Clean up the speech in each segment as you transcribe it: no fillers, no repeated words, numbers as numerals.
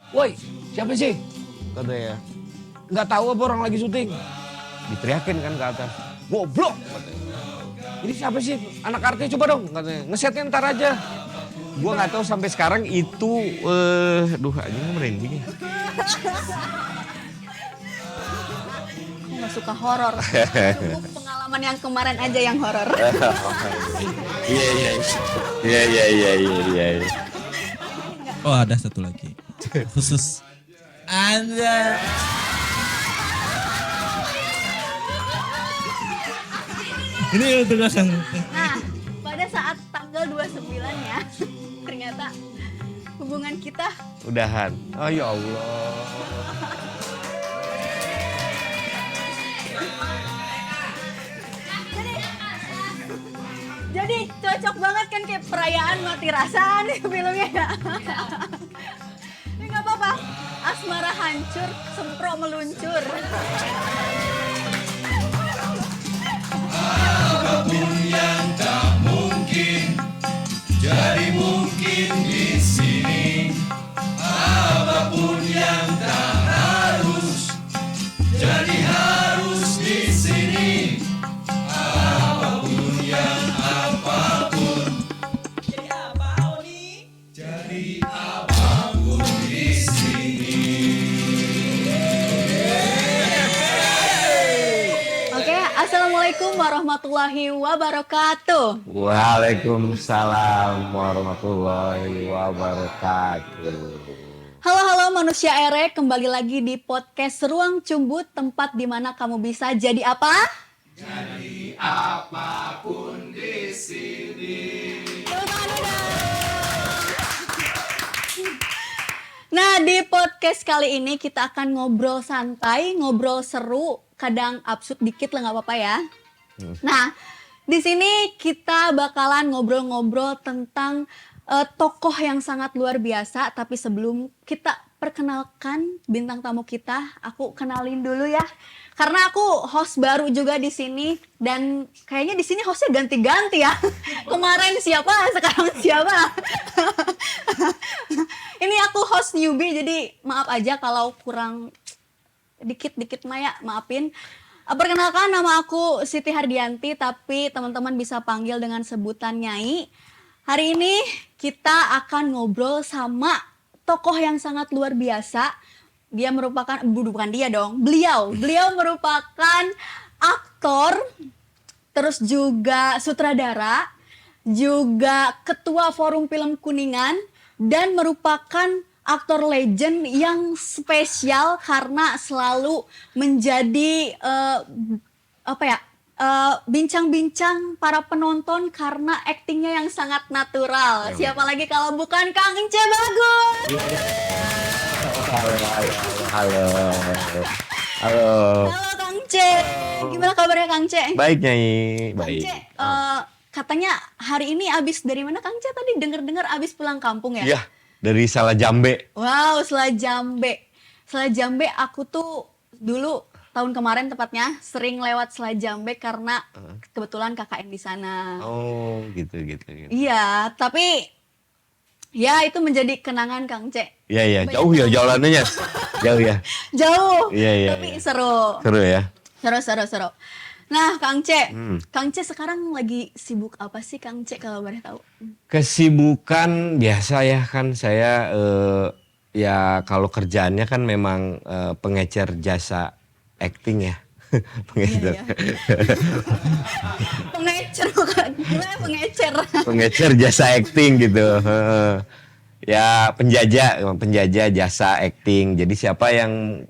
Woi, siapa sih? Katanya. Nggak tahu apa orang lagi syuting. Diteriakin kan ke atas. Goblok, katanya. Ini siapa sih? Anak artis coba dong, katanya. Ngesetnya ntar aja. Gue nggak tahu sampai sekarang itu, aduh anjing merinding ya. Aku gak suka horor. Tunggu pengalaman yang kemarin aja yang horor. Iya. Oh ada satu lagi. Khusus Anda. Ini untuk akan. Nah, pada saat tanggal 29 ya, ternyata hubungan kita Udahan. Oh ya Allah. jadi cocok banget kan kayak perayaan mati rasa nih filmnya ya. Ini nggak apa-apa, asmara hancur, sempro meluncur. Apapun yang tak mungkin jadi mungkin di sini. Apapun yang tak harus jadi harus di sini. Apapun yang apapun jadi apapun di sini. Oke, assalamualaikum warahmatullahi wabarakatuh. Waalaikumsalam warahmatullahi wabarakatuh. Halo manusia erek, kembali lagi di podcast Ruang Cumbut, tempat di mana kamu bisa jadi apa? Jadi apapun di sini. Nah, di podcast kali ini kita akan ngobrol santai, ngobrol seru, kadang absurd dikit lah nggak apa-apa ya. Nah, di sini kita bakalan ngobrol-ngobrol tentang tokoh yang sangat luar biasa. Tapi sebelum kita perkenalkan bintang tamu kita, aku kenalin dulu ya. Karena aku host baru juga di sini dan kayaknya di sini hostnya ganti-ganti ya. Kemarin siapa, sekarang siapa. Ini aku host newbie, jadi maaf aja kalau kurang dikit-dikit Maya, maafin. Perkenalkan, nama aku Siti Hardianti, tapi teman-teman bisa panggil dengan sebutan Nyai. Hari ini kita akan ngobrol sama tokoh yang sangat luar biasa. Dia merupakan, bukan dia dong, beliau merupakan aktor, terus juga sutradara, juga ketua Forum Film Kuningan, dan merupakan aktor legend yang spesial karena selalu menjadi bincang-bincang para penonton karena aktingnya yang sangat natural. Siapa lagi kalau bukan Kang Ince Bagus. Halo. Halo Kang Ce. Gimana kabarnya Kang Ce? Baik Nyai, Kang baik. Ce, katanya hari ini abis dari mana Kang Ce? Tadi dengar abis pulang kampung ya? Ya, dari Salajambe. Wow, Selajambe. Selajambe aku tuh dulu tahun kemarin tepatnya sering lewat Selajambe karena kebetulan KKN di sana. Oh, gitu. Iya, tapi ya itu menjadi kenangan Kang Ce. Iya, jauh ya jalanannya. Jauh ya. Jauh, Iya. tapi seru. Seru ya. Seru. Nah, Kang Ce, Kang Ce sekarang lagi sibuk apa sih Kang Ce kalau boleh tahu? Kesibukan biasa ya kan saya ya kalau kerjaannya kan memang pengecer jasa acting ya. Pengecer. Iya. Pengecer bukan, gimana pengecer? Pengecer jasa acting gitu. Ya penjajah jasa acting. Jadi siapa yang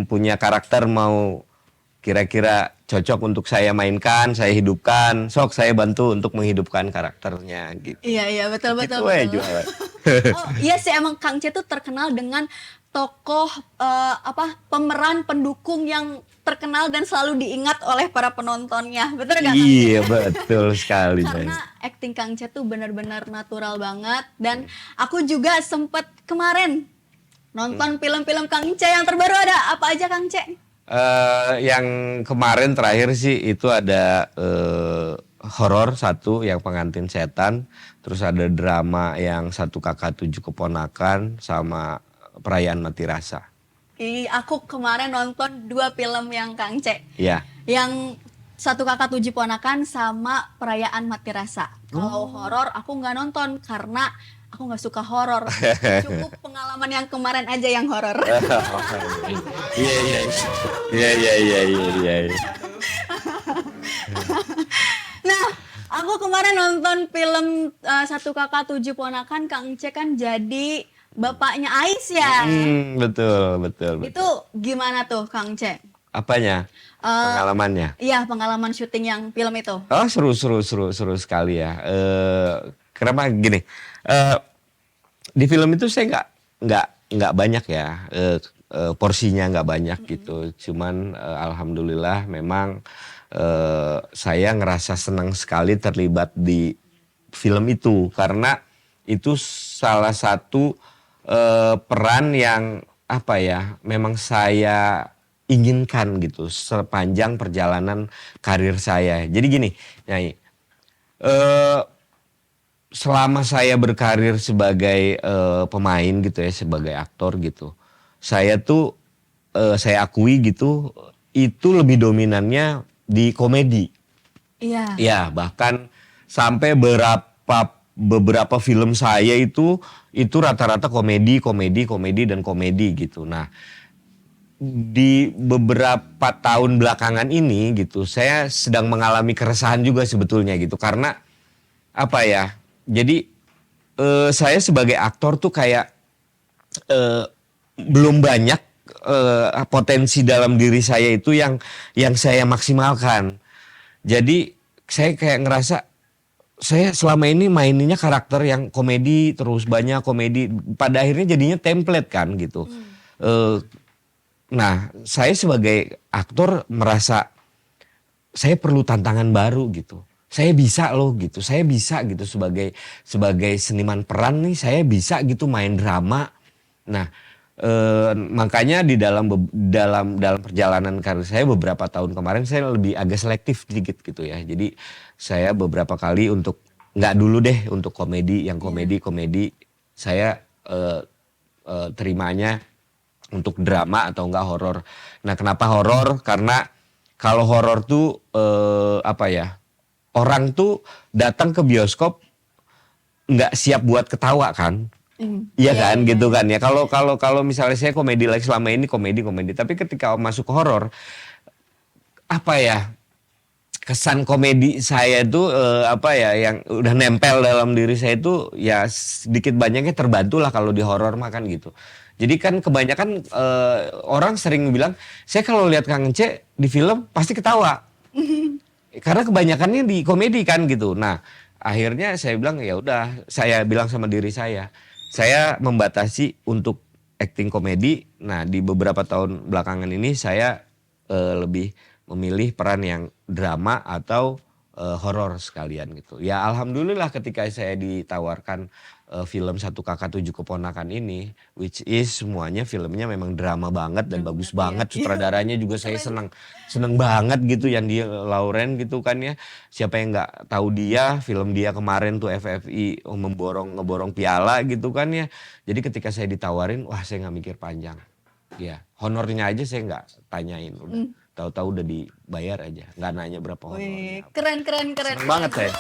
punya karakter mau kira-kira cocok untuk saya mainkan, saya hidupkan, sok saya bantu untuk menghidupkan karakternya gitu. Iya, betul. Gitu we jualan. Oh, iya sih emang Kang Ce tuh terkenal dengan tokoh pemeran pendukung yang terkenal dan selalu diingat oleh para penontonnya. Betul gak Kang Ce? Iya, betul sekali. Karena acting Kang Ce tuh benar-benar natural banget dan aku juga sempet kemarin nonton film-film Kang Ce. Yang terbaru ada apa aja Kang Ce? Yang kemarin terakhir sih itu ada horor satu yang pengantin setan, terus ada drama yang satu kakak tujuh keponakan, sama Perayaan Mati Rasa. Aku kemarin nonton 2 film yang Kang C. Ya. Yang Satu Kakak Tujuh Ponakan sama Perayaan Mati Rasa. Kalau horor aku nggak nonton karena aku nggak suka horor. Cukup pengalaman yang kemarin aja yang horor. Iya iya iya iya iya iya. Nah, aku kemarin nonton film Satu Kakak Tujuh Ponakan, Kang C kan jadi bapaknya Ais ya. Betul betul betul. Itu gimana tuh Kang C? Apanya? Pengalamannya? Iya, pengalaman syuting yang film itu. Oh seru sekali ya. Kenapa gini? Di film itu saya nggak banyak ya, porsinya nggak banyak gitu. Cuman alhamdulillah memang saya ngerasa senang sekali terlibat di film itu karena itu salah satu peran yang apa ya, memang saya inginkan gitu sepanjang perjalanan karir saya. Jadi gini, Nyai, selama saya berkarir sebagai pemain gitu ya, sebagai aktor gitu, saya tuh saya akui gitu, itu lebih dominannya di komedi. Iya. Ya, bahkan sampai beberapa film saya itu rata-rata komedi dan komedi gitu. Nah, di beberapa tahun belakangan ini gitu, saya sedang mengalami keresahan juga sebetulnya gitu. Karena apa ya? Jadi saya sebagai aktor tuh kayak belum banyak potensi dalam diri saya itu yang saya maksimalkan. Jadi saya kayak ngerasa saya selama ini maininnya karakter yang komedi terus banyak komedi, pada akhirnya jadinya template kan gitu. Nah, saya sebagai aktor merasa saya perlu tantangan baru gitu. Saya bisa loh gitu. Saya bisa gitu sebagai seniman peran nih, saya bisa gitu main drama. Nah, makanya di dalam perjalanan karir saya beberapa tahun kemarin saya lebih agak selektif sedikit gitu ya. Jadi saya beberapa kali untuk nggak dulu deh untuk komedi, yang komedi saya terimanya untuk drama atau enggak horor. Nah, kenapa horor? Karena kalau horor tuh apa ya? Orang tuh datang ke bioskop nggak siap buat ketawa kan? Iya kan, gitu kan ya. Kalau misalnya saya komedi lagi selama ini komedi, tapi ketika masuk ke horor, apa ya? Kesan komedi saya itu apa ya, yang udah nempel dalam diri saya itu ya sedikit banyaknya terbantu lah kalau di horor mah kan gitu. Jadi kan kebanyakan orang sering bilang, saya kalau lihat Kang Ence di film pasti ketawa. Karena kebanyakannya di komedi kan gitu. Nah, akhirnya saya bilang ya udah, saya bilang sama diri saya membatasi untuk acting komedi. Nah, di beberapa tahun belakangan ini saya lebih memilih peran yang drama atau horor sekalian gitu. Ya alhamdulillah ketika saya ditawarkan film Satu Kakak Tujuh Keponakan ini, which is semuanya filmnya memang drama banget dan bagus banget, sutradaranya juga saya seneng banget gitu, yang dia Lauren gitu kan ya. Siapa yang nggak tahu dia, film dia kemarin tuh FFI ngeborong piala gitu kan ya. Jadi ketika saya ditawarin, wah saya nggak mikir panjang. Ya, honornya aja saya nggak tanyain, udah tahu-tahu udah dibayar aja, nggak nanya berapa honornya. Keren. Seneng banget saya.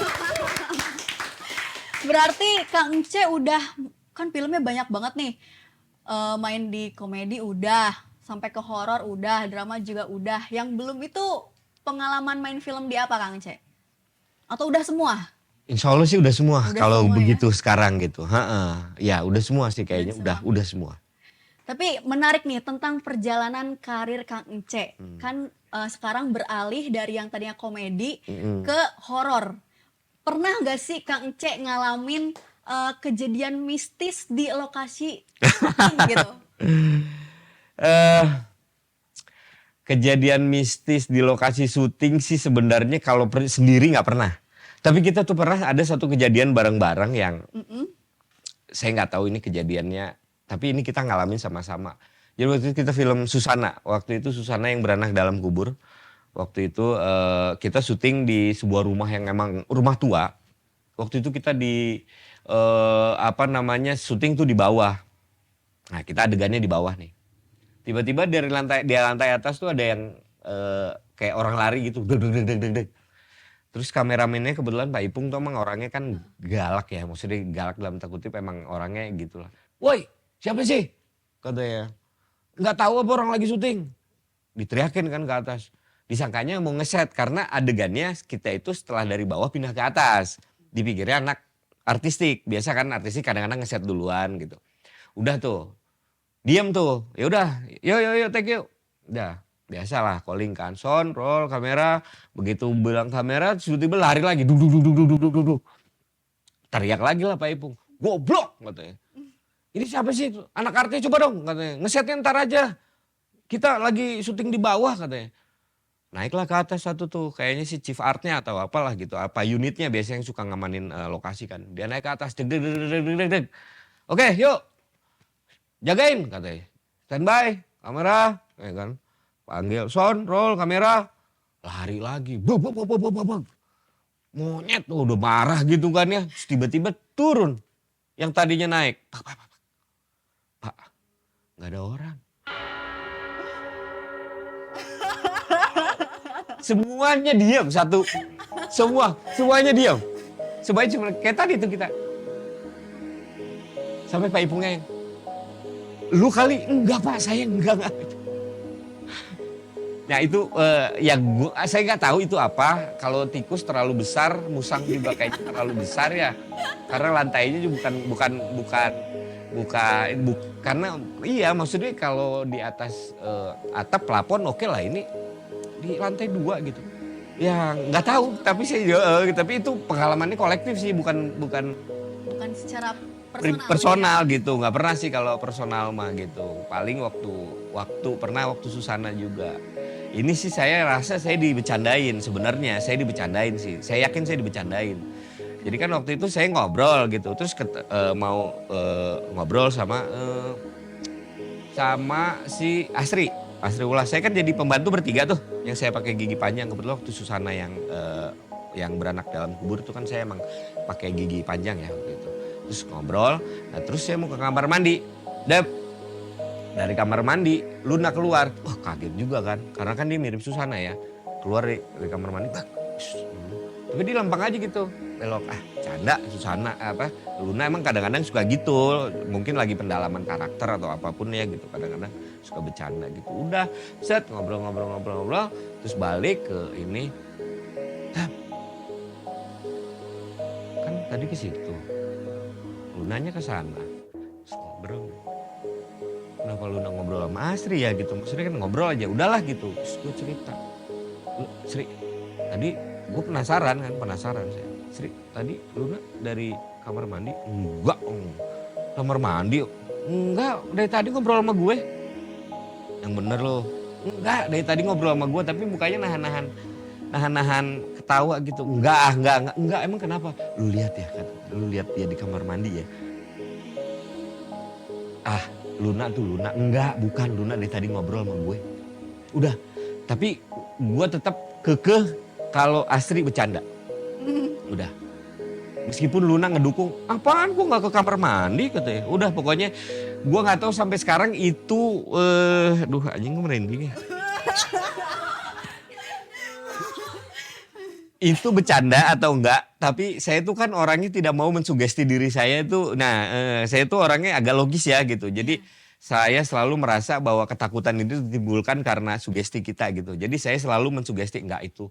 Berarti Kang C udah, kan filmnya banyak banget nih. Main di komedi udah, sampai ke horor udah, drama juga udah. Yang belum itu pengalaman main film di apa Kang C? Atau udah semua? Insya Allah sih udah semua kalau semua begitu sekarang gitu. Ya udah semua sih kayaknya udah semua. Tapi menarik nih tentang perjalanan karir Kang Ence. Kan sekarang beralih dari yang tadinya komedi ke horor. Pernah gak sih Kang Ence ngalamin kejadian mistis di lokasi syuting gitu? Kejadian mistis di lokasi syuting sih sebenarnya kalau sendiri nggak pernah. Tapi kita tuh pernah ada satu kejadian bareng-bareng yang saya nggak tahu ini kejadiannya. Tapi ini kita ngalamin sama-sama. Jadi waktu itu kita film Susana. Waktu itu Susana yang beranak dalam kubur. Waktu itu kita syuting di sebuah rumah yang emang rumah tua. Waktu itu kita di syuting tuh di bawah. Nah kita adegannya di bawah nih. Tiba-tiba dari lantai atas tuh ada yang kayak orang lari gitu. Deg, deg, deg, deg, deg, deg. Terus kameramennya kebetulan Pak Ipung tuh emang orangnya kan galak ya. Maksudnya galak dalam tanda kutip emang orangnya gitu lah. Woi siapa sih? Katanya. Nggak tahu apa orang lagi syuting. Diteriakin kan ke atas. Disangkanya mau ngeset karena adegannya kita itu setelah dari bawah pindah ke atas. Dipikirnya anak artistik. Biasa kan artistik kadang-kadang ngeset duluan gitu. Udah tuh. Diam tuh. Ya udah, yo take yuk. Udah, biasalah calling kan. Sound, roll, kamera. Begitu bilang kamera, tiba-tiba lari lagi. Duduk, duduk, duduk, duduk, duduk. Teriak lagi lah Pak Ipung. Goblok katanya. Ini siapa sih? Anak artis coba dong katanya. Ngesetnya ntar aja. Kita lagi syuting di bawah katanya. Naiklah ke atas satu tuh. Kayaknya si chief artnya atau apalah gitu. Apa unitnya biasanya yang suka ngamanin lokasi kan. Dia naik ke atas. Deg, deg, deg, deg, deg, deg. Oke yuk. Jagain katanya. Standby. Kamera. Ya kan. Panggil. Sound. Roll. Kamera. Lari lagi. Buk, buk, buk, buk, buk, buk. Monyet tuh udah marah gitu kan ya. Terus tiba-tiba turun. Yang tadinya naik. Pak, nggak ada orang. Semuanya diam satu. Semuanya diam. Semuanya cuma kayak tadi tuh kita. Sampai Pak Ipungnya yang, lu kali enggak Pak, saya enggak. Nah itu saya nggak tahu itu apa. Kalau tikus terlalu besar, musang juga kayaknya terlalu besar ya. Karena lantainya juga bukan karena iya maksudnya kalau di atas atap plafon oke lah, ini di lantai 2 gitu. Ya nggak tahu tapi tapi itu pengalamannya kolektif sih bukan secara personal gitu. Nggak pernah sih kalau personal mah gitu. Paling waktu Susana juga. Ini sih saya rasa saya dibecandain sebenarnya. Saya dibecandain sih. Saya yakin saya dibecandain. Jadi kan waktu itu saya ngobrol gitu. Terus mau ngobrol sama si Asri Ulas. Saya kan jadi pembantu bertiga tuh. Yang saya pakai gigi panjang. Kebetulan waktu Susana yang beranak dalam kubur itu kan saya emang pakai gigi panjang ya waktu itu. Terus ngobrol. Nah terus saya mau ke kamar mandi. Dari kamar mandi, Luna keluar. Wah kaget juga kan. Karena kan dia mirip Susana ya. Keluar dari kamar mandi. Tapi dia lempang aja gitu. Belok. Canda Susana. Luna emang kadang-kadang suka gitu. Mungkin lagi pendalaman karakter atau apapun ya gitu. Kadang-kadang suka bercanda gitu. Udah set ngobrol. Terus balik ke ini. Kan tadi ke situ. Lunanya ke sana. Terus ngobrol. Kenapa Luna ngobrol sama Asri ya gitu. Maksudnya kan ngobrol aja. Udahlah gitu. Terus gue cerita. Sri, tadi gue penasaran saya. Sri, tadi Luna dari kamar mandi? Enggak. Kamar mandi? Enggak. Dari tadi ngobrol sama gue. Yang bener loh. Enggak. Dari tadi ngobrol sama gue. Tapi mukanya nahan ketawa gitu. Enggak. Emang kenapa? Lu lihat ya kan. Lu lihat dia di kamar mandi ya. Luna. Enggak, bukan Luna dari tadi ngobrol sama gue. Udah, tapi gue tetap kekeh kalau Asri bercanda. Udah. Meskipun Luna ngedukung, apaan gue gak ke kamar mandi katanya. Udah pokoknya gue gak tahu sampai sekarang itu, anjing gue merinding ya. Itu bercanda atau enggak, tapi saya tuh kan orangnya tidak mau mensugesti diri saya itu. Nah, saya tuh orangnya agak logis ya gitu. Jadi saya selalu merasa bahwa ketakutan itu ditimbulkan karena sugesti kita gitu. Jadi saya selalu mensugesti enggak itu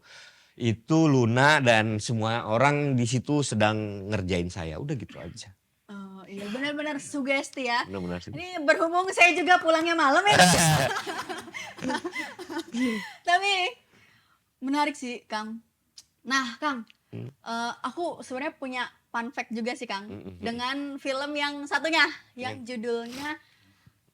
Luna dan semua orang di situ sedang ngerjain saya. Udah gitu aja. Oh iya benar-benar sugesti ya. Benar-benar sugesti. Ini berhubung saya juga pulangnya malam ya. Tapi menarik sih Kang. Nah Kang, aku sebenarnya punya fun fact juga sih Kang. Dengan film yang satunya, yang judulnya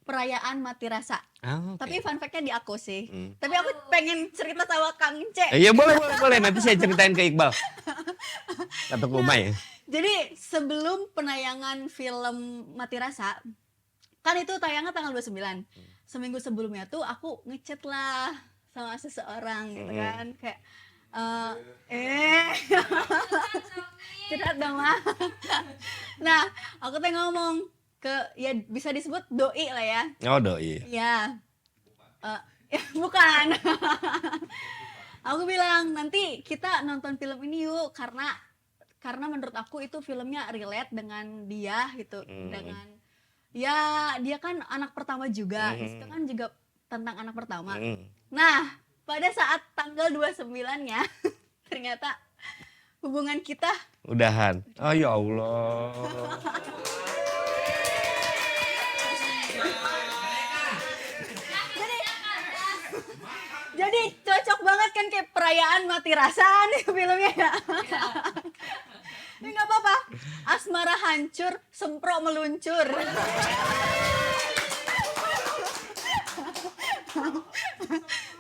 Perayaan Mati Rasa. Okay. Tapi fun fact-nya di aku sih. Tapi aku pengen cerita sama Kang Ce. Iya boleh. Nanti saya ceritain ke Iqbal. Atau ke Umay ya. Jadi sebelum penayangan film Mati Rasa, kan itu tayangnya tanggal 29. Seminggu sebelumnya tuh aku ngechat lah sama seseorang gitu kan. Kayak curhat dong mah. Nah aku tuh ngomong ya bisa disebut doi lah ya. Oh doi. Ya. Bukan. Aku bilang nanti kita nonton film ini yuk karena menurut aku itu filmnya relate dengan dia gitu, dengan ya dia kan anak pertama juga, di situ kan juga tentang anak pertama. Nah, pada saat tanggal 29-nya ternyata hubungan kita Udahan. Oh ya Allah. jadi cocok banget kan kayak perayaan mati rasa nih filmnya ya. Ini nggak apa-apa, asmara hancur, sempro meluncur.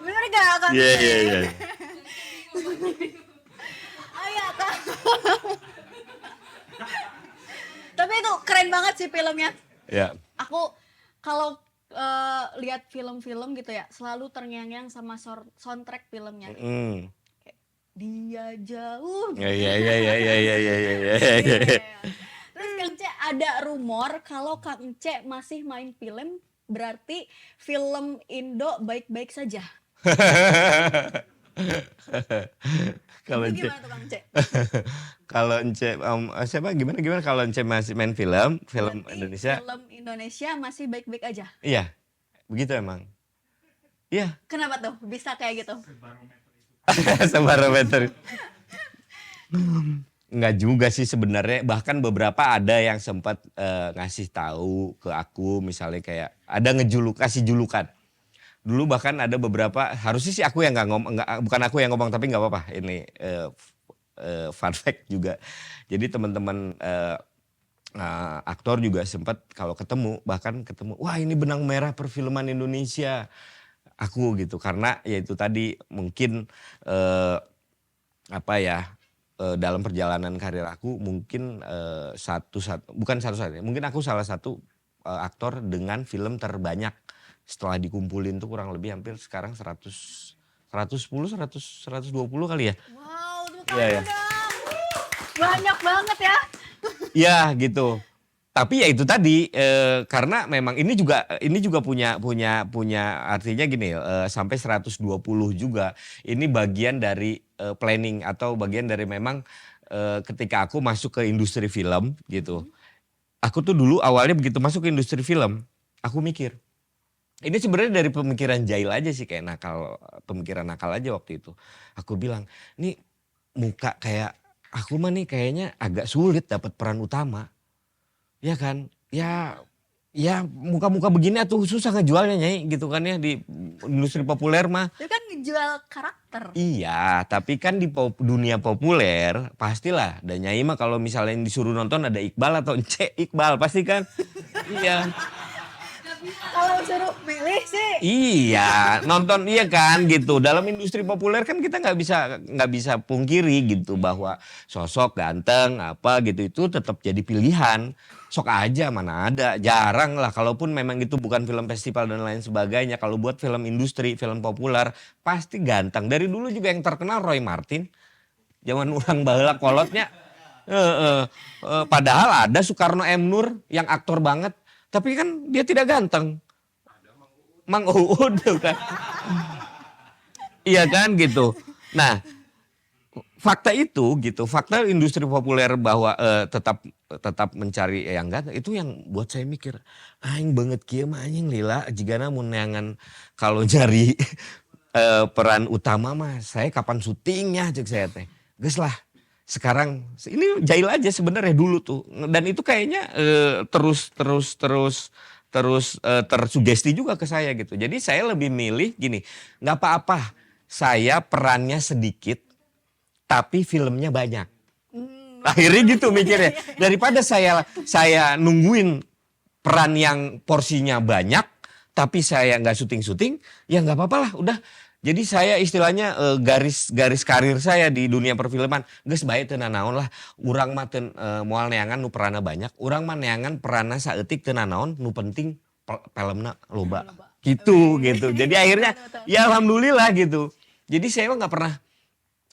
Bener gak kan? Iya. Ayo kan. Tapi itu keren banget sih filmnya. Ya. Aku kalau lihat film-film gitu ya, selalu terngiang-ngiang sama soundtrack filmnya. Kayak, dia jauh. Iya. Terus Kang C ada rumor kalau Kang C masih main film, berarti film Indo baik-baik saja. Kalau Itu Ence, gimana tuh Kang C? kalau Ence, siapa gimana kalau Ence masih main film Berarti Indonesia? film Indonesia masih baik-baik aja. Iya, begitu emang. Iya, Kenapa tuh bisa kayak gitu? sebarometer. Enggak juga sih sebenarnya, bahkan beberapa ada yang sempat ngasih tahu ke aku, misalnya kayak ada kasih julukan. Dulu bahkan ada beberapa, harusnya sih aku yang bukan aku yang ngomong, tapi nggak apa-apa. Ini fun fact juga. Jadi teman-teman aktor juga sempat kalau ketemu, wah ini benang merah perfilman Indonesia. Aku gitu, karena ya itu tadi mungkin dalam perjalanan karir aku mungkin bukan satu-satunya, mungkin aku salah satu aktor dengan film terbanyak. Setelah dikumpulin tuh kurang lebih hampir sekarang 120 kali ya. Wow, tuh Iya, iya. dong. Banyak banget ya. Iya gitu. Tapi ya itu tadi karena memang ini juga punya artinya gini, sampai 120 juga. Ini bagian dari planning atau bagian dari memang ketika aku masuk ke industri film gitu. Aku tuh dulu awalnya begitu masuk ke industri film, aku mikir ini sebenarnya dari pemikiran jahil aja sih, kayak pemikiran nakal aja waktu itu. Aku bilang, nih muka kayak aku mah nih kayaknya agak sulit dapat peran utama. Ya kan? Ya muka-muka begini tuh susah ngejualnya Nyai gitu kan ya di industri populer mah. Itu kan ngejual karakter. Iya, tapi kan di dunia populer pastilah ada Nyai mah kalau misalnya disuruh nonton ada Iqbal atau Ence Iqbal pasti kan. Iya. Kalau suruh milih sih. Iya, nonton iya kan gitu. Dalam industri populer kan kita nggak bisa pungkiri gitu bahwa sosok ganteng apa gitu itu tetap jadi pilihan. Sok aja mana ada, jarang lah. Kalaupun memang itu bukan film festival dan lain sebagainya. Kalau buat film industri, film populer pasti ganteng. Dari dulu juga yang terkenal Roy Martin. Zaman orang baheula kolotnya. Padahal ada Soekarno M. Nur yang aktor banget. Tapi kan dia tidak ganteng. Mang Uud kan. Iya kan gitu. Nah, fakta itu gitu, fakta industri populer bahwa tetap mencari yang ganteng itu yang buat saya mikir, aing banget kieu mah anjing lila jigana mun neangan kalau nyari peran utama mah saya kapan syutingnya cek saya teh. Geus lah. Sekarang ini jahil aja sebenarnya dulu tuh, dan itu kayaknya terus tersugesti juga ke saya gitu. Jadi saya lebih milih gini, nggak apa-apa saya perannya sedikit tapi filmnya banyak. Akhirnya gitu mikirnya, daripada saya nungguin peran yang porsinya banyak tapi saya nggak syuting ya nggak apa-apa lah udah. Jadi saya istilahnya garis karir saya di dunia perfilman geus bae teu nanaon lah. Urang mah teu moal neangan nu peranna banyak, urang mah neangan peranna saeutik teu nanaon, nu penting filmna loba. Gitu. Jadi akhirnya ya alhamdulillah gitu. Jadi saya mah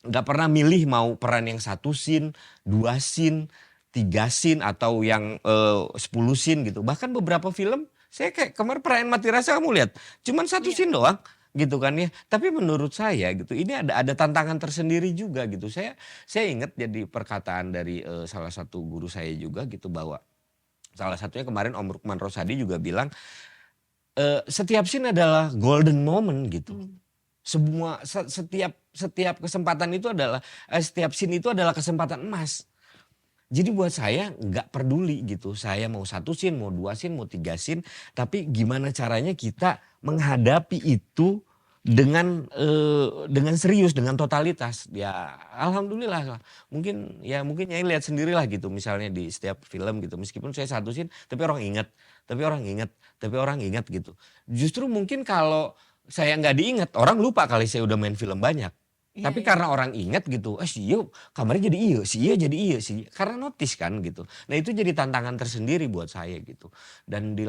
nggak pernah milih mau peran yang 1 scene, 2 scene, 3 scene atau yang 10 scene gitu. Bahkan beberapa film saya kayak kemarin Perayaan Mati Rasa kamu lihat, cuman 1 scene doang gitu kan ya. Tapi menurut saya gitu ini ada tantangan tersendiri juga gitu. Saya ingat jadi perkataan dari salah satu guru saya juga gitu bahwa salah satunya kemarin Om Rukman Rosadi juga bilang setiap scene adalah golden moment gitu. Setiap kesempatan itu adalah setiap scene itu adalah kesempatan emas. Jadi buat saya nggak peduli gitu. Saya mau 1 scene, mau 2 scene, mau 3 scene. Tapi gimana caranya kita menghadapi itu dengan serius, dengan totalitas. Ya alhamdulillah. Mungkin Nyai lihat sendirilah gitu. Misalnya di setiap film gitu. Meskipun saya 1 scene, tapi orang ingat gitu. Justru mungkin kalau saya nggak diingat, orang lupa kali saya udah main film banyak. Tapi karena orang ingat gitu, si iya kamarnya jadi iya, si iya jadi iya, si iya. Karena notice kan gitu. Nah itu jadi tantangan tersendiri buat saya gitu. Dan di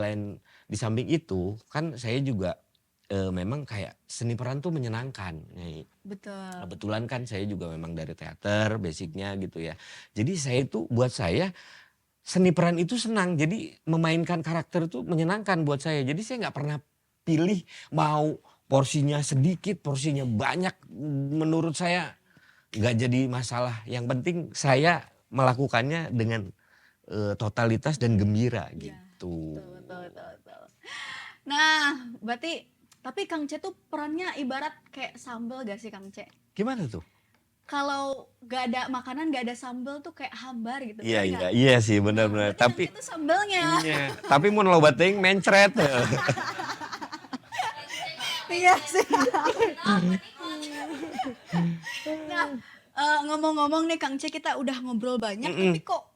samping itu kan saya juga memang kayak seni peran tuh menyenangkan. Betul. Kebetulan kan saya juga memang dari teater basicnya gitu ya. Jadi buat saya seni peran itu senang. Jadi memainkan karakter itu menyenangkan buat saya. Jadi saya nggak pernah pilih mau porsinya sedikit, porsinya banyak, menurut saya nggak jadi masalah. Yang penting saya melakukannya dengan totalitas dan gembira gitu. Betul. Nah, berarti tapi Kang C tuh perannya ibarat kayak sambal gak sih Kang C? Gimana tuh? Kalau gak ada makanan, gak ada sambal tuh kayak hambar gitu. Iya sih benar-benar. Tapi Kang C tuh sambalnya. iya, tapi mun loba teuing mencret. Iya sih. Nah, ngomong-ngomong nih Kang C, kita udah ngobrol banyak tapi kok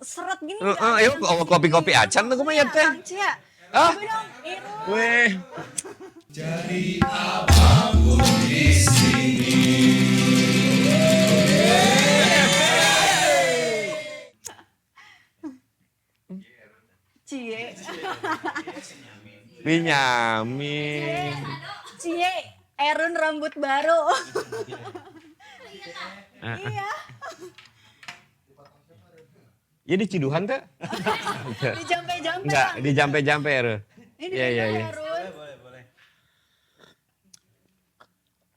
seret gini. Ayo kopi-kopi acan tuh kumaha teh. Kang C ya. Ah. Coba dong, Irul. Weh. Jadi apapun di sini. Cie. Binyamin. Cie, Erun rambut baru. Iya. Ya di Ciduhan teh? Di jampe-jampe. Enggak, Kang. di jampe-jampe Erun. Ini Iya, iya, iya. Erun.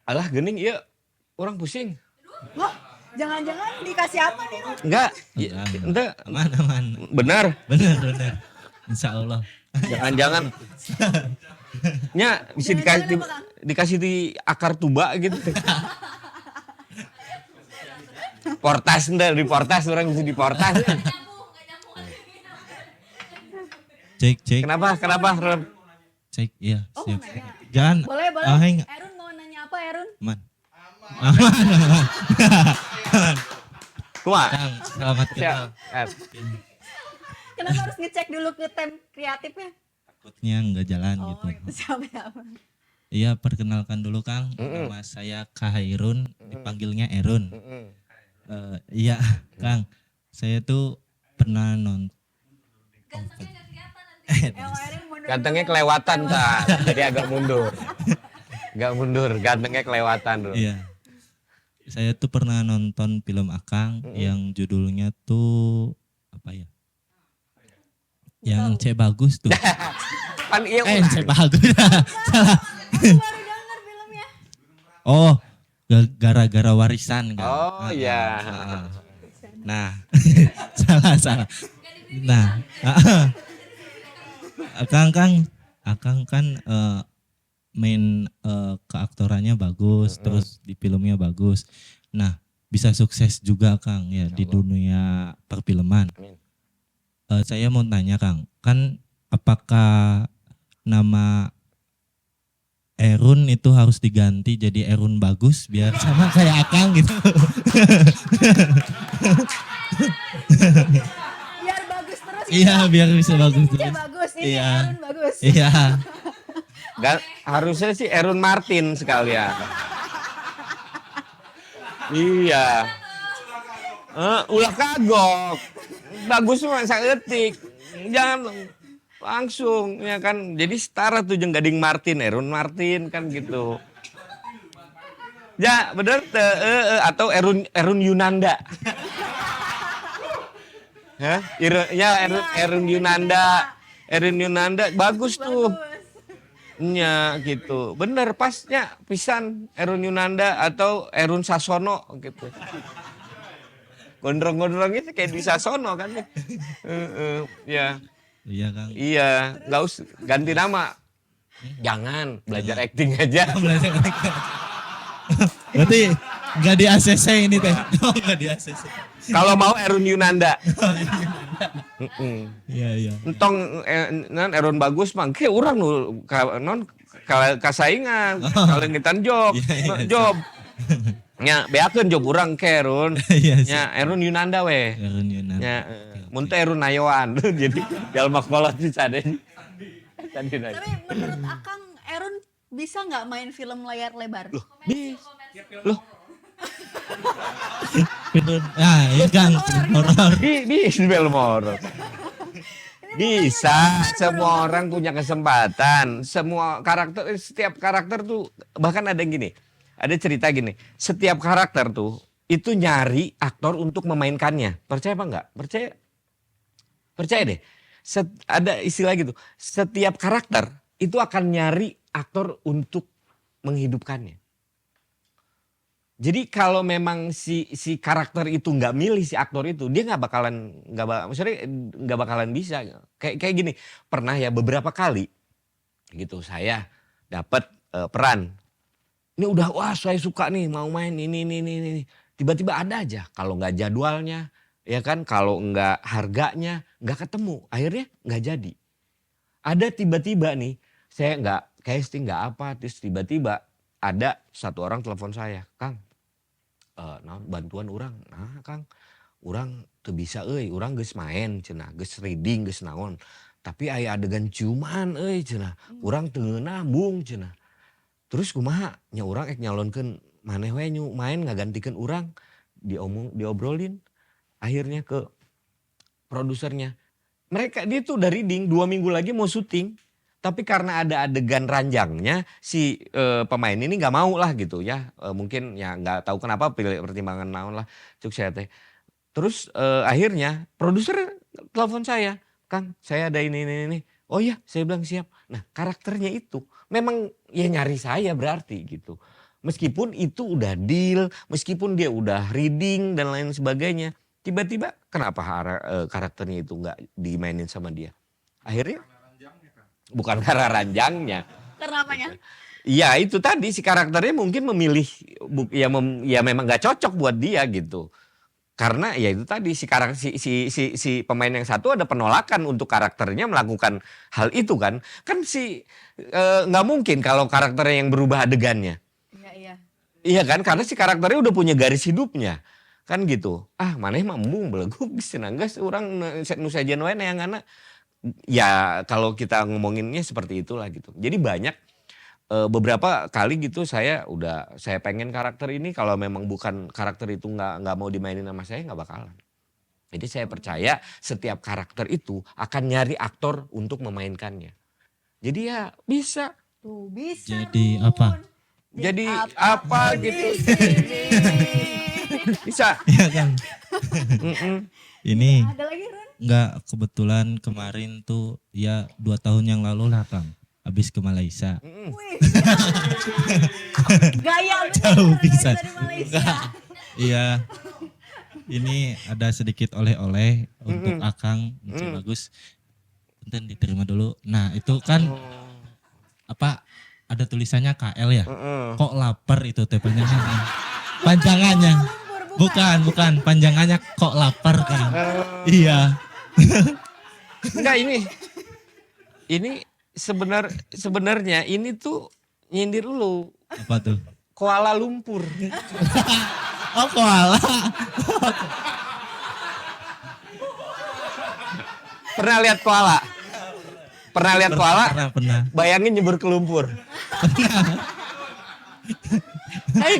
Alah geuning ieu. Orang pusing. Wah, jangan-jangan dikasih apa nih Run? Enggak. Enggak. Ente Aman. benar. Bener. Insya Allah. Jangan-jangan. Nya bisa Jangan-jangan apa, Kang? dikasih di akar tuba gitu. Portas ente di portas orang bisa di portas. Cek. Kenapa? Ron? Cek, iya. Oh, Siap. mau nanya. Jangan. Boleh. Aing. Erun mau nanya apa Erun? Aman. Kumaha? Kang, selamat kenal. Siap. Kenapa harus ngecek dulu ke tim kreatifnya? Takutnya nggak jalan Oh, gitu. itu siapa? Iya, perkenalkan dulu Kang. Nama saya Kahairun, dipanggilnya Erun. Iya, Kang. Saya tuh pernah nonton. Erun mundur. Gantengnya kelewatan tak, jadi agak mundur. Gantengnya kelewatan dulu. Iya. Saya tuh pernah nonton film Akang yang judulnya tuh apa ya? Yang C bagus tuh. Kan iya C bagus. Salah. Baru denger filmnya. Oh, gara-gara warisan kan. Oh iya. Nah, salah. Nah, Akang kan main keaktorannya bagus, terus di filmnya bagus. Nah, bisa sukses juga Kang ya di dunia perfilman. Amin. Saya mau tanya Kang, kan apakah nama Erun itu harus diganti jadi Erun bagus biar sama kayak Akang gitu? Biar bagus terus. Iya, biar bisa bagus C terus. bagus, ini Iya. Erun bagus. Iya. Harusnya sih Erun Martin sekalian. Iya. Ulah kagok. Bagus mah saeutik. Jangan langsung ya kan. Jadi setara tuh jeung Gading Martin, Erun Martin kan gitu. Ya bener atau Erun Yunanda. Hah? Erun Yunanda. Erun Yunanda bagus tuh. Nya gitu. Bener pasnya pisan Erun Yunanda atau Erun Sasono gitu. Gondrong-gondrong itu kayak di Sasono kan. Ya. Iya Kang. Iya, nggak usah ganti nama. Jangan belajar acting aja. Belajar acting. Berarti nggak di ACC ini teh. Oh, nggak di ACC. Kalau mau Erun Yunanda. Iya iya. Entong nan Erun bagus mah ke urang nu non kasaingan kalengitan job Iya, job nya beakeun job urang ke Erun Iya sih. nya Erun Yunanda we Erun Yunan. nya mun teh Erun Nayoan jadi jalma kolot bisa deh tadi Tapi menurut Akang, Erun bisa nggak main film layar lebar? loh Ah, iya Kang, horor. bisa film horor. Bisa, semua orang punya kesempatan. Semua karakter, setiap karakter tuh, bahkan ada yang gini, ada cerita gini, setiap karakter tuh itu nyari aktor untuk memainkannya. Percaya apa enggak? Percaya? Percaya deh. Ada istilah gitu, setiap karakter itu akan nyari aktor untuk menghidupkannya. Jadi kalau memang si karakter itu nggak milih si aktor itu, dia maksudnya nggak bakalan bisa. Kayak gini, pernah ya beberapa kali gitu saya dapat peran. Ini udah wah saya suka nih mau main ini. Tiba-tiba ada aja kalau nggak jadwalnya, ya kan, kalau nggak harganya nggak ketemu, akhirnya nggak jadi. Ada tiba-tiba nih saya nggak casting nggak apa, terus tiba-tiba ada satu orang telepon saya, Kang. Bantuan orang, nah Kang, orang teu bisa orang geus main cenah, geus reading, geus naon. Tapi aya adegan ciuman cenah, orang teu nambung cenah. Terus kumaha nya urang nyalonkeun maneh we main ngagantikeun urang, diobrolin. Akhirnya ke produsernya. Dia tuh udah reading 2 minggu lagi mau syuting. Tapi karena ada adegan ranjangnya si pemain ini nggak mau lah gitu ya. Mungkin ya nggak tahu kenapa pilih pertimbangan naon lah. Cuk saya teh. Terus akhirnya produser telepon saya. Kang saya ada ini. Oh iya saya bilang siap. Nah karakternya itu memang ya nyari saya berarti gitu. Meskipun itu udah deal. Meskipun dia udah reading dan lain sebagainya. Tiba-tiba kenapa karakternya itu nggak dimainin sama dia. Akhirnya. Bukan karena ranjangnya. Karena apanya? Iya itu tadi si karakternya mungkin memilih ya memang gak cocok buat dia gitu. Karena ya itu tadi si pemain yang satu ada penolakan untuk karakternya melakukan hal itu kan. Kan nggak mungkin kalau karakternya yang berubah adegannya. Iya. Iya kan karena si karakternya udah punya garis hidupnya. Kan gitu. Maneh mah embung beleguk senanggas orang nu sajian wae neanganna. Ya kalau kita ngomonginnya seperti itulah gitu. Jadi banyak beberapa kali gitu saya pengen karakter ini kalau memang bukan karakter itu nggak mau dimainin sama saya nggak bakalan. Jadi saya percaya setiap karakter itu akan nyari aktor untuk memainkannya. Jadi ya bisa. Tuh bisa. Jadi apa? Jadi apa gitu. Bisa. Iya Kang. Ini Ada lagi Run? nggak kebetulan kemarin tuh ya 2 tahun yang lalu lah Kang. Habis ke Malaysia. Wih. Gaya bener, Jauh guys bisa. dari Malaysia. Iya. Ini ada sedikit oleh-oleh untuk Akang, Ncik Bagus. Bentar diterima dulu. Nah, itu kan apa ada tulisannya KL ya? Kok lapar itu teh panjangannya? Panjangannya. Bukan, panjangannya kok lapar kan? Iya. Enggak ini sebenarnya ini tuh nyindir lu Apa tuh? Kuala Lumpur. Oh, koala. Pernah lihat koala? Pernah lihat koala? Pernah. Bayangin nyebur ke lumpur. Ayo,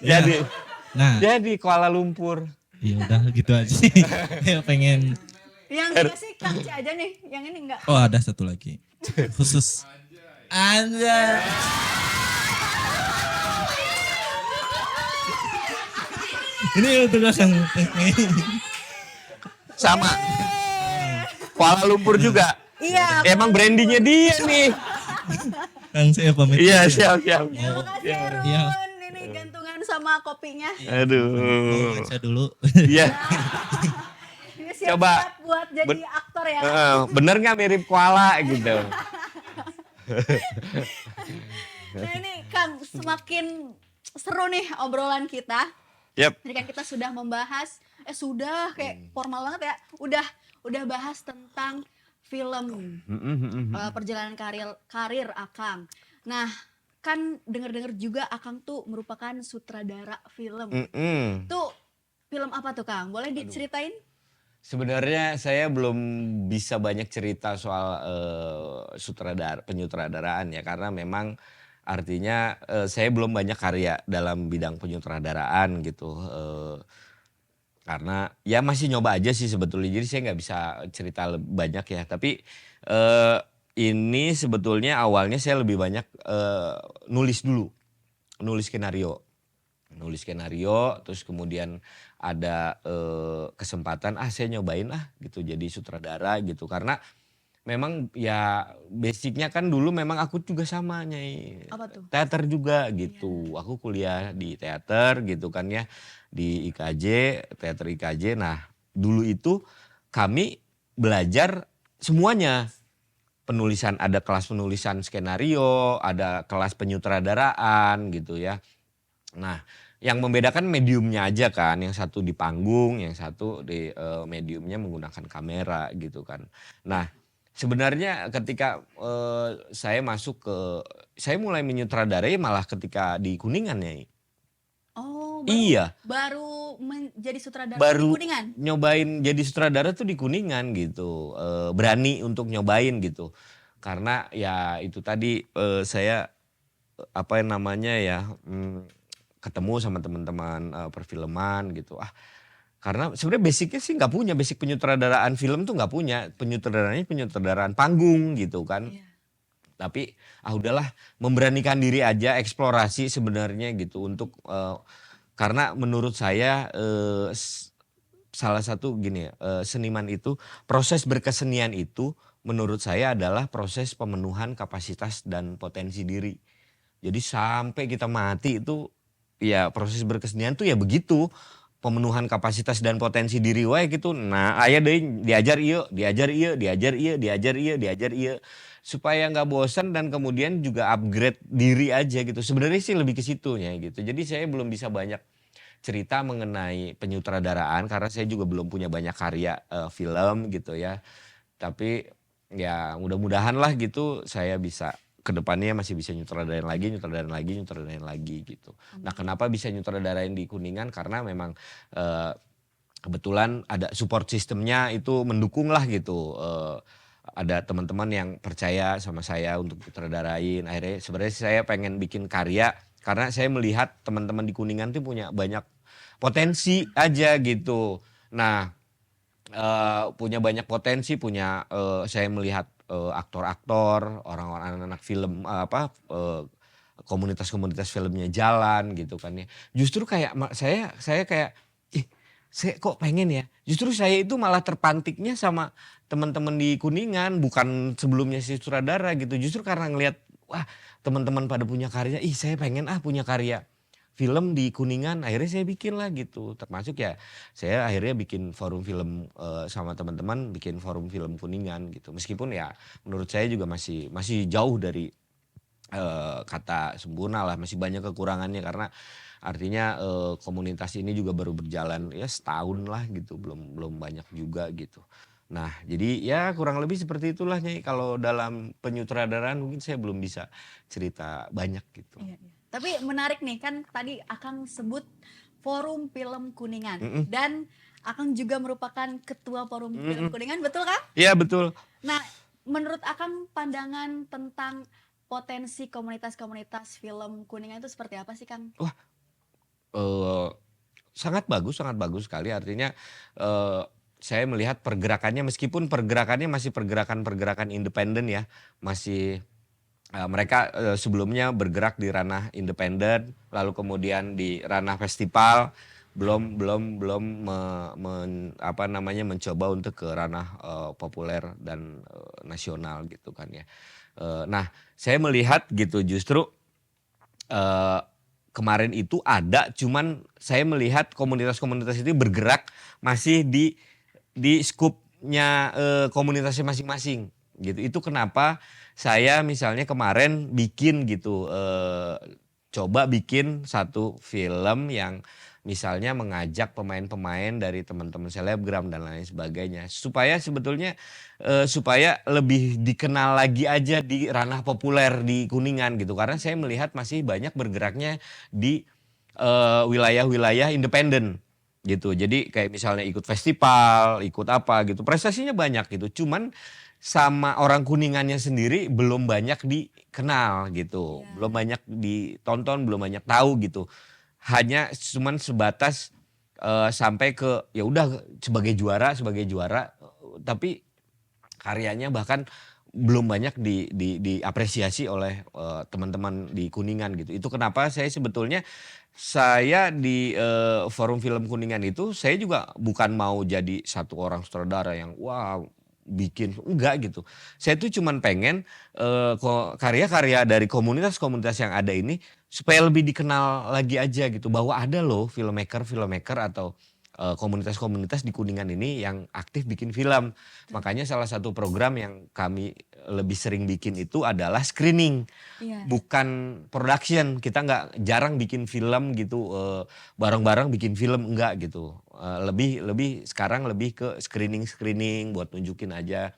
jadi Nah, jadi Kuala Lumpur. ya udah gitu aja sih. Ya pengen. Yang dikasih Kang C aja nih, yang ini enggak. Oh, ada satu lagi. Khusus. Anda. Ini untuk Kang. Sama. Kuala Lumpur juga. Iya. Emang brandingnya dia nih. Kang saya pamit. Iya, siap. Terima kasih ya, Run. Iya. Ini gantungan sama kopinya. Aduh. Baca dulu. Iya. Ini Coba. siap-siap buat jadi aktor ya. Bener nggak mirip koala gitu? Nah ini Kang, semakin seru nih obrolan kita. Yap. Jadi kan kita sudah membahas, sudah kayak formal banget ya. Udah bahas tentang film, perjalanan karir Akang. Nah, kan denger-denger juga Akang tuh merupakan sutradara film. Tuh film apa tuh Kang? Boleh diceritain? Sebenarnya saya belum bisa banyak cerita soal penyutradaraan ya, karena memang artinya saya belum banyak karya dalam bidang penyutradaraan gitu. Karena ya masih nyoba aja sih sebetulnya, jadi saya nggak bisa cerita banyak ya. Tapi ini sebetulnya awalnya saya lebih banyak nulis dulu, nulis skenario, terus kemudian ada kesempatan saya nyobain gitu jadi sutradara gitu, karena memang ya basicnya kan dulu memang aku juga sama Nyai. Apa tuh? Teater juga gitu. Aku kuliah di teater gitu kan ya, di IKJ, teater IKJ. Nah dulu itu kami belajar semuanya. Penulisan, ada kelas penulisan skenario, ada kelas penyutradaraan gitu ya. Nah yang membedakan mediumnya aja kan, yang satu di panggung, yang satu di mediumnya menggunakan kamera gitu kan. Nah sebenarnya ketika saya saya mulai menyutradarai malah ketika di Kuningan ya. Oh, Iya. baru menjadi sutradara Baru di Kuningan? nyobain jadi sutradara tuh di Kuningan gitu. Berani untuk nyobain gitu. Karena ya itu tadi saya apa yang namanya ya ketemu sama teman-teman perfilman gitu. Karena sebenarnya basicnya sih nggak punya, basic penyutradaraan film tuh nggak punya. Penyutradaranya penyutradaraan panggung gitu kan. Iya. Tapi udahlah, memberanikan diri aja, eksplorasi sebenarnya gitu untuk karena menurut saya salah satu gini ya, seniman itu, proses berkesenian itu menurut saya adalah proses pemenuhan kapasitas dan potensi diri. Jadi sampai kita mati itu ya proses berkesenian tuh ya begitu. Pemenuhan kapasitas dan potensi diri wae gitu. Nah, aya deui diajar ieu, supaya nggak bosan dan kemudian juga upgrade diri aja gitu. Sebenarnya sih lebih ke situnya gitu. Jadi saya belum bisa banyak cerita mengenai penyutradaraan karena saya juga belum punya banyak karya film gitu ya. Tapi ya mudah-mudahan lah gitu saya bisa kedepannya masih bisa nyutradarain lagi gitu. Nah kenapa bisa nyutradarain di Kuningan, karena memang kebetulan ada support sistemnya itu mendukung lah gitu. Ada teman-teman yang percaya sama saya untuk nyutradarain. Akhirnya sebenarnya saya pengen bikin karya karena saya melihat teman-teman di Kuningan tuh punya banyak potensi aja gitu. Nah punya banyak potensi, saya melihat aktor-aktor, orang-orang anak-anak film komunitas-komunitas filmnya jalan gitu kan ya. Justru kayak saya kayak saya kok pengen ya. Justru saya itu malah terpantiknya sama teman-teman di Kuningan, bukan sebelumnya si sutradara gitu. Justru karena ngelihat wah teman-teman pada punya karya, saya pengen punya karya film di Kuningan, akhirnya saya bikin lah gitu. Termasuk ya saya akhirnya bikin forum film sama teman-teman, bikin forum film Kuningan gitu. Meskipun ya menurut saya juga masih jauh dari kata sempurna lah, masih banyak kekurangannya karena artinya komunitas ini juga baru berjalan ya setahun lah gitu, belum banyak juga gitu. Nah jadi ya kurang lebih seperti itulah Nyai. Kalau dalam penyutradaraan mungkin saya belum bisa cerita banyak gitu. Iya. Tapi menarik nih, kan tadi Akang sebut Forum Film Kuningan. Dan Akang juga merupakan ketua Forum Film Kuningan, betul kan? Iya betul. Nah, menurut Akang pandangan tentang potensi komunitas-komunitas film Kuningan itu seperti apa sih Kang? Wah sangat bagus sekali. Artinya saya melihat pergerakannya, meskipun pergerakannya masih pergerakan independen ya. Masih mereka sebelumnya bergerak di ranah independen, lalu kemudian di ranah festival, mencoba untuk ke ranah populer dan nasional gitu kan ya. Nah, saya melihat gitu justru kemarin itu ada, cuman saya melihat komunitas-komunitas itu bergerak masih di skupnya komunitasnya masing-masing gitu. Itu kenapa saya misalnya kemarin bikin gitu, coba bikin satu film yang misalnya mengajak pemain-pemain dari teman-teman selebgram dan lain sebagainya, supaya sebetulnya supaya lebih dikenal lagi aja di ranah populer di Kuningan gitu, karena saya melihat masih banyak bergeraknya di wilayah-wilayah independen gitu. Jadi kayak misalnya ikut festival, ikut apa gitu, prestasinya banyak gitu, cuman sama orang Kuningannya sendiri belum banyak dikenal gitu, belum banyak ditonton, belum banyak tahu gitu. Hanya cuman sebatas sampai ke ya udah sebagai juara, tapi karyanya bahkan belum banyak diapresiasi oleh teman-teman di Kuningan gitu. Itu kenapa saya sebetulnya saya di forum film Kuningan itu saya juga bukan mau jadi satu orang sutradara yang wah bikin, enggak gitu. Saya tuh cuman pengen karya-karya dari komunitas-komunitas yang ada ini supaya lebih dikenal lagi aja gitu, bahwa ada loh filmmaker atau komunitas-komunitas di Kuningan ini yang aktif bikin film. Makanya salah satu program yang kami lebih sering bikin itu adalah screening, Iya. bukan production. Kita jarang bikin film gitu, bareng-bareng bikin film, enggak gitu. Lebih sekarang lebih ke screening buat nunjukin aja.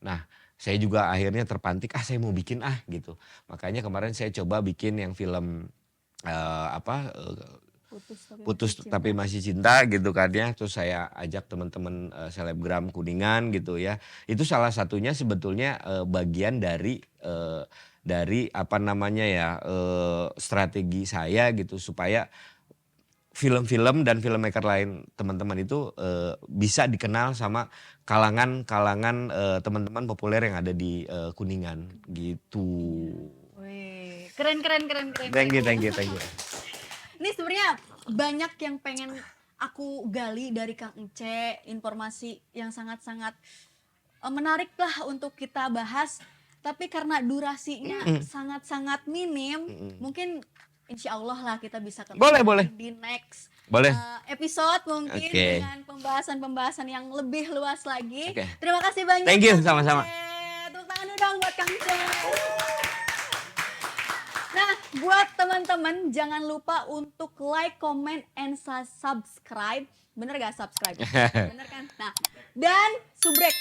Nah, saya juga akhirnya terpantik, saya mau bikin gitu. Makanya kemarin saya coba bikin yang film Putus Tapi Masih Cinta gitu kan ya. Terus saya ajak teman-teman selebgram Kuningan gitu ya. Itu salah satunya sebetulnya bagian dari strategi saya gitu, supaya film-film dan filmmaker lain teman-teman itu bisa dikenal sama kalangan teman-teman populer yang ada di Kuningan gitu. Wih, keren. Thank you. Ini sebenarnya banyak yang pengen aku gali dari Kang Ence, informasi yang sangat-sangat menarik lah untuk kita bahas. Tapi karena durasinya sangat-sangat minim, mungkin insya Allah lah kita bisa ketemu Boleh. di next Boleh. episode mungkin Oke. dengan pembahasan-pembahasan yang lebih luas lagi. Oke. Terima kasih banyak. Thank you, Kang sama-sama. Ence. Tepuk tangan dulu dong buat Kang Ence. Nah, buat teman-teman jangan lupa untuk like, comment, and subscribe. Bener gak subscribe? Bener kan? Nah, dan subrek.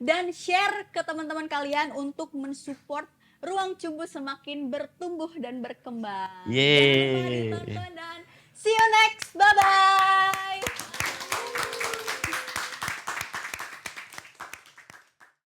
Dan share ke teman-teman kalian untuk mensupport Ruang Cumbu semakin bertumbuh dan berkembang. Yeay. Jangan lupa ditonton dan see you next. Bye-bye.